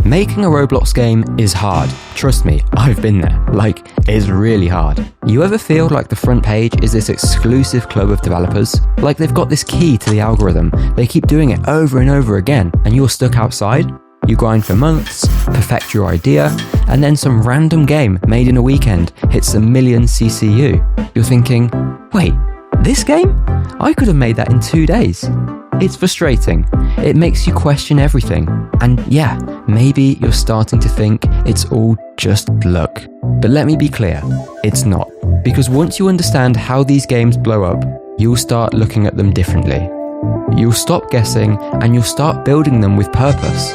Making a Roblox game is hard. Trust me, I've been there. It's really hard. You ever feel like the front page is this exclusive club of developers? Like they've got this key to the algorithm. They keep doing it over and over again, and you're stuck outside? You grind for months, perfect your idea, and then some random game made in a weekend hits a million CCU. You're thinking, wait, this game? I could have made that in 2 days. It's frustrating. It makes you question everything. And yeah, maybe you're starting to think it's all just luck. But let me be clear, it's not. Because once you understand how these games blow up, you'll start looking at them differently. You'll stop guessing and you'll start building them with purpose.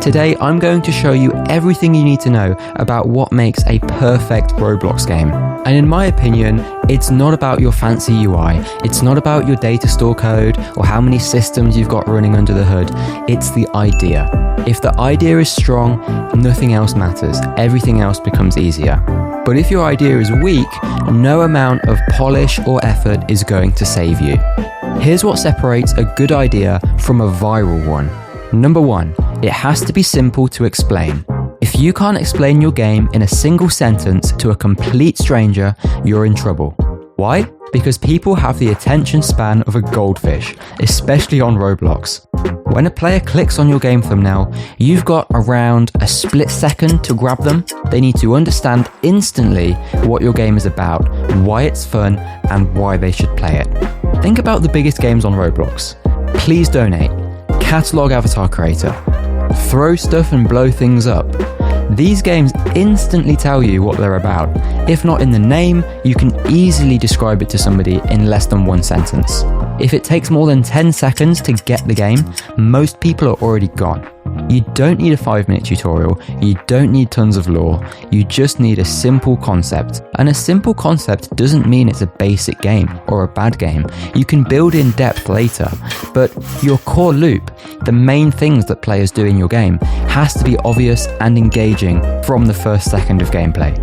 Today, I'm going to show you everything you need to know about what makes a perfect Roblox game. And in my opinion, it's not about your fancy UI, it's not about your data store code or how many systems you've got running under the hood, it's the idea. If the idea is strong, nothing else matters, everything else becomes easier. But if your idea is weak, no amount of polish or effort is going to save you. Here's what separates a good idea from a viral one. Number 1, it has to be simple to explain. If you can't explain your game in a single sentence to a complete stranger, you're in trouble. Why? Because people have the attention span of a goldfish, especially on Roblox. When a player clicks on your game thumbnail, you've got around a split second to grab them. They need to understand instantly what your game is about, why it's fun, and why they should play it. Think about the biggest games on Roblox. Please donate. Catalog avatar creator. Throw stuff and blow things up. These games instantly tell you what they're about. If not in the name, you can easily describe it to somebody in less than 1 sentence. If it takes more than 10 seconds to get the game, most people are already gone. You don't need a 5-minute tutorial, you don't need tons of lore, you just need a simple concept. And a simple concept doesn't mean it's a basic game or a bad game. You can build in depth later, but your core loop, the main things that players do in your game, has to be obvious and engaging from the first second of gameplay.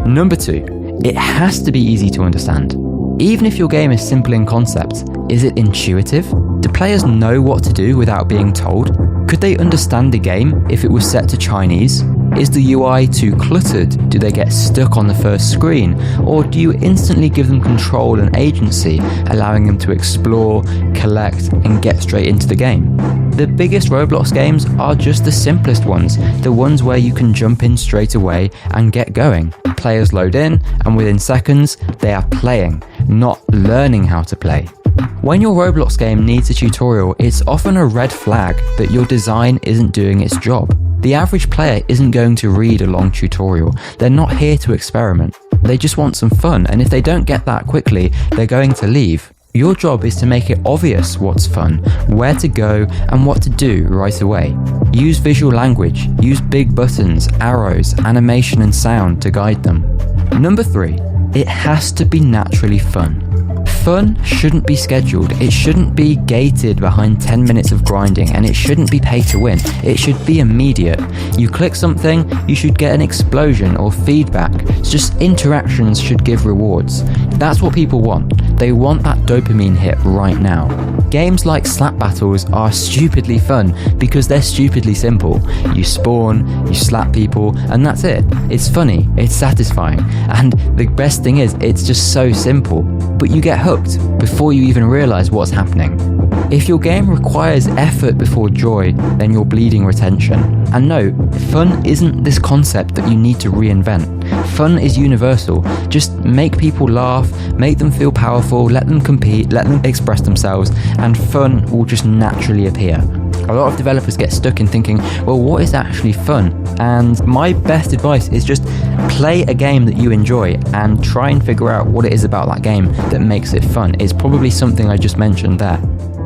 Number 2, it has to be easy to understand. Even if your game is simple in concept, is it intuitive? Do players know what to do without being told? Could they understand the game if it was set to Chinese? Is the UI too cluttered? Do they get stuck on the first screen? Or do you instantly give them control and agency, allowing them to explore, collect, and get straight into the game? The biggest Roblox games are just the simplest ones, the ones where you can jump in straight away and get going. Players load in, and within seconds, they are playing, not learning how to play. When your Roblox game needs a tutorial, it's often a red flag that your design isn't doing its job. The average player isn't going to read a long tutorial. They're not here to experiment. They just want some fun, and if they don't get that quickly, they're going to leave. Your job is to make it obvious what's fun, where to go, and what to do right away. Use visual language, use big buttons, arrows, animation and sound to guide them. Number 3, it has to be naturally fun. Fun shouldn't be scheduled, it shouldn't be gated behind 10 minutes of grinding, and it shouldn't be pay to win. It should be immediate. You click something, you should get an explosion or feedback. Just interactions should give rewards. That's what people want. They want that dopamine hit right now. Games like slap battles are stupidly fun because they're stupidly simple. You spawn, you slap people, and that's it. It's funny, it's satisfying, and the best thing is it's just so simple, but you get hooked before you even realize what's happening. If your game requires effort before joy, then you're bleeding retention. And no, fun isn't this concept that you need to reinvent. Fun is universal. Just make people laugh, make them feel powerful, let them compete, let them express themselves, and fun will just naturally appear. A lot of developers get stuck in thinking, well, what is actually fun? And my best advice is just play a game that you enjoy and try and figure out what it is about that game that makes it fun. It's probably something I just mentioned there.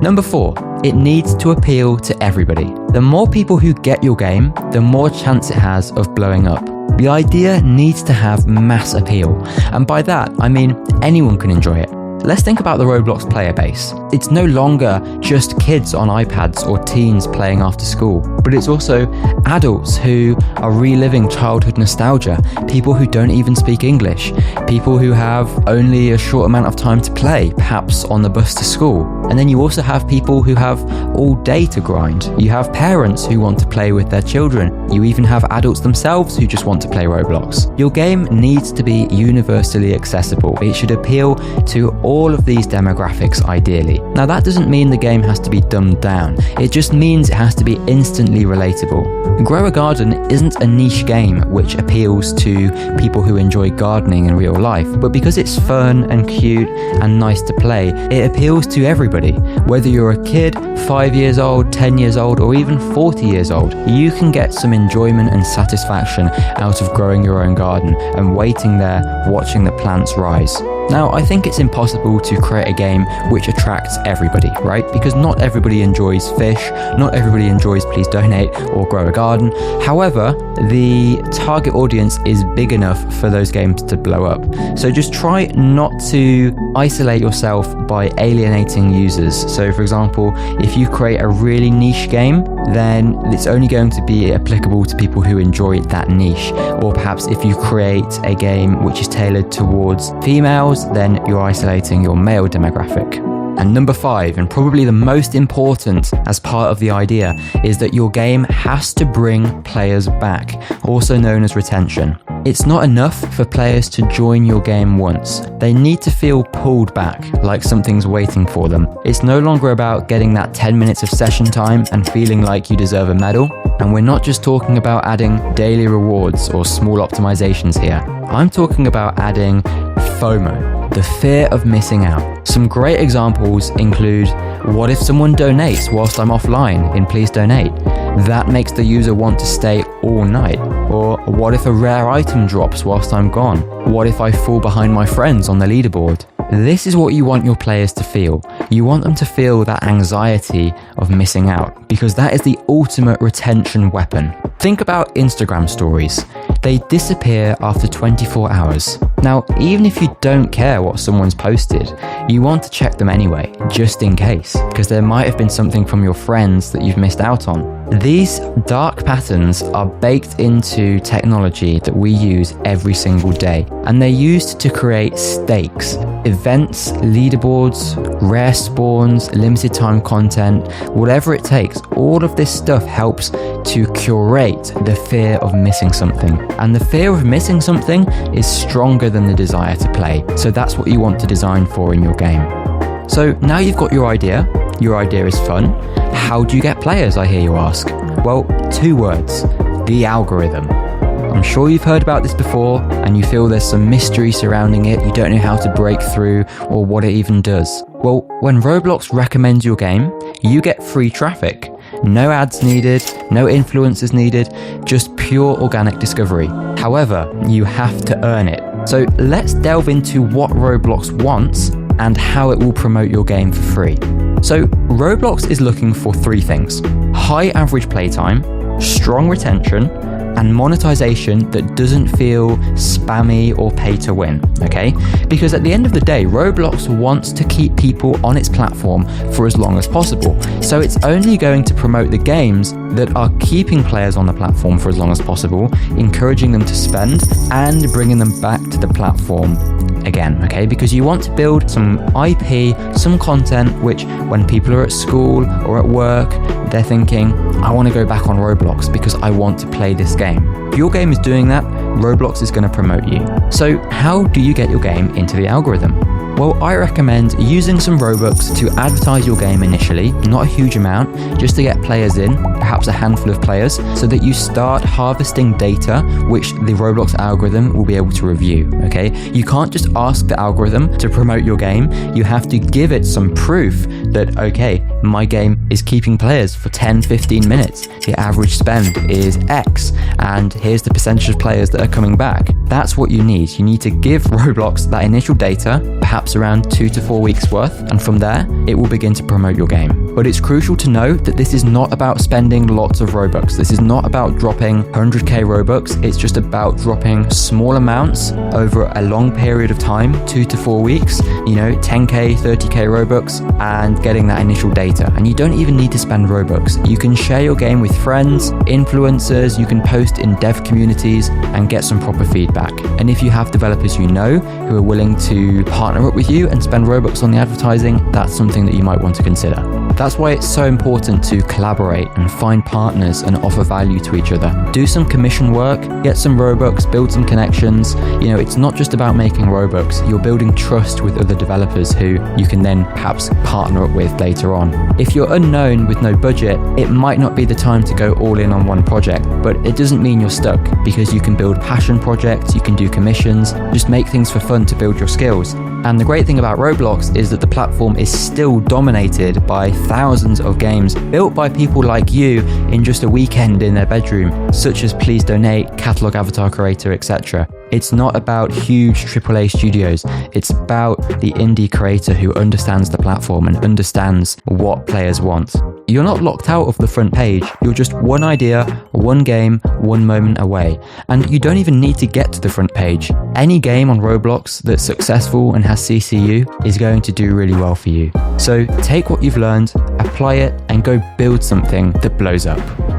Number 4, it needs to appeal to everybody. The more people who get your game, the more chance it has of blowing up. The idea needs to have mass appeal, and by that I mean anyone can enjoy it. Let's think about the Roblox player base. It's no longer just kids on iPads or teens playing after school, but it's also adults who are reliving childhood nostalgia, people who don't even speak English, people who have only a short amount of time to play, perhaps on the bus to school. And then you also have people who have all day to grind. You have parents who want to play with their children. You even have adults themselves who just want to play Roblox. Your game needs to be universally accessible. It should appeal to all of these demographics ideally. Now that doesn't mean the game has to be dumbed down. It just means it has to be instantly relatable. Grow a Garden isn't a niche game which appeals to people who enjoy gardening in real life, but because it's fun and cute and nice to play, it appeals to everybody. Whether you're a kid, 5 years old, 10 years old, or even 40 years old, you can get some enjoyment and satisfaction out of growing your own garden and waiting there watching the plants rise. Now, I think it's impossible to create a game which attracts everybody, right? Because not everybody enjoys fish, not everybody enjoys Please Donate or Grow a Garden. However, the target audience is big enough for those games to blow up. So just try not to isolate yourself by alienating users. So for example, if you create a really niche game, then it's only going to be applicable to people who enjoy that niche. Or perhaps if you create a game which is tailored towards females, then you're isolating your male demographic. And number 5, and probably the most important as part of the idea, is that your game has to bring players back, also known as retention. It's not enough for players to join your game once. They need to feel pulled back, like something's waiting for them. It's no longer about getting that 10 minutes of session time and feeling like you deserve a medal. And we're not just talking about adding daily rewards or small optimizations here. I'm talking about adding FOMO, the fear of missing out. Some great examples include, what if someone donates whilst I'm offline in Please Donate? That makes the user want to stay all night. Or what if a rare item drops whilst I'm gone? What if I fall behind my friends on the leaderboard? This is what you want your players to feel. You want them to feel that anxiety of missing out, because that is the ultimate retention weapon. Think about Instagram stories. They disappear after 24 hours. Now, even if you don't care what someone's posted, you want to check them anyway, just in case, because there might have been something from your friends that you've missed out on. These dark patterns are baked into technology that we use every single day, and they're used to create stakes, events, leaderboards, rare spawns, limited time content, whatever it takes. All of this stuff helps to curate the fear of missing something. And the fear of missing something is stronger than the desire to play. So that's what you want to design for in your game. So now you've got your idea is fun. How do you get players, I hear you ask? Well, 2 words, the algorithm. I'm sure you've heard about this before and you feel there's some mystery surrounding it, you don't know how to break through or what it even does. Well, when Roblox recommends your game, you get free traffic. No ads needed, no influencers needed, just pure organic discovery. However, you have to earn it. So let's delve into what Roblox wants and how it will promote your game for free. So Roblox is looking for 3 things: high average playtime, strong retention, and monetization that doesn't feel spammy or pay to win, okay? Because at the end of the day, Roblox wants to keep people on its platform for as long as possible. So it's only going to promote the games that are keeping players on the platform for as long as possible, encouraging them to spend and bringing them back to the platform again, okay? Because you want to build some IP, some content which when people are at school or at work, they're thinking, I want to go back on Roblox because I want to play this game. If your game is doing that, Roblox is going to promote you. So how do you get your game into the algorithm? Well, I recommend using some Robux to advertise your game initially, not a huge amount, just to get players in, perhaps a handful of players, so that you start harvesting data which the Roblox algorithm will be able to review, okay? You can't just ask the algorithm to promote your game, you have to give it some proof that, okay, my game is keeping players for 10-15 minutes, the average spend is X, and here's the percentage of players that are coming back. That's what you need. You need to give Roblox that initial data, perhaps around 2 to 4 weeks worth, and from there, it will begin to promote your game. But it's crucial to know that this is not about spending lots of Robux. This is not about dropping 100k Robux. It's just about dropping small amounts over a long period of time, 2 to 4 weeks, 10k, 30k Robux, and getting that initial data. And you don't even need to spend Robux. You can share your game with friends, influencers, you can post in dev communities and get some proper feedback. back. And if you have developers you know who are willing to partner up with you and spend Robux on the advertising, that's something that you might want to consider. That's why it's so important to collaborate and find partners and offer value to each other. Do some commission work, get some Robux, build some connections. You know, it's not just about making Robux, you're building trust with other developers who you can then perhaps partner up with later on. If you're unknown with no budget, it might not be the time to go all in on one project, but it doesn't mean you're stuck, because you can build passion projects, you can do commissions, just make things for fun to build your skills. And the great thing about Roblox is that the platform is still dominated by thousands of games built by people like you in just a weekend in their bedroom, such as Please Donate, Catalog Avatar Creator, etc. It's not about huge AAA studios, it's about the indie creator who understands the platform and understands what players want. You're not locked out of the front page, you're just one idea, one game, one moment away. And you don't even need to get to the front page. Any game on Roblox that's successful and has CCU is going to do really well for you. So take what you've learned, apply it, and go build something that blows up.